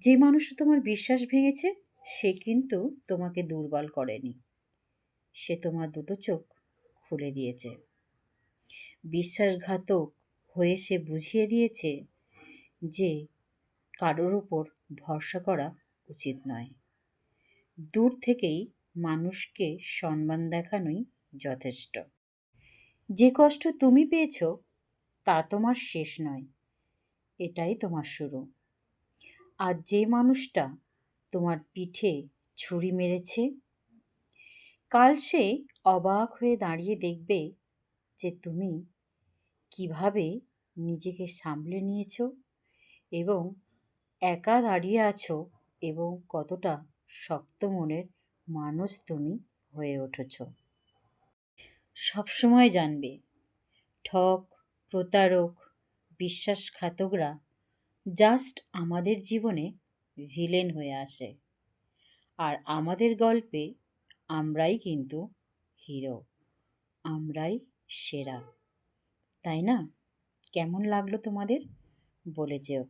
যে মানুষটা তোমার বিশ্বাস ভেঙেছে সে কিন্তু তোমাকে দুর্বল করেনি। সে তোমার দুটো চোখ খুলে দিয়েছে। বিশ্বাসঘাতক হয়ে সে বুঝিয়ে দিয়েছে যে কারোর ওপর ভরসা করা উচিত নয়। দূর থেকেই মানুষকে সম্মান দেখানোই যথেষ্ট। যে কষ্ট তুমি পেয়েছো তা তোমার শেষ নয়, এটাই তোমার শুরু। আর যে মানুষটা তোমার পিঠে ছুরি মেরেছে, কাল সে অবাক হয়ে দাঁড়িয়ে দেখবে যে তুমি কিভাবে নিজেকে সামলে নিয়েছো এবং একা দাঁড়িয়ে আছো এবং কতটা শক্ত মনের মানুষ তুমি হয়ে উঠেছ। সবসময় জানবে, ঠক, প্রতারক, বিশ্বাসঘাতকরা জাস্ট আমাদের জীবনে ভিলেন হয়ে আসে। আর আমাদের গল্পে আমরাই কিন্তু হিরো, আমরাই সেরা। তাই না? কেমন লাগলো তোমাদের? বলে যেও।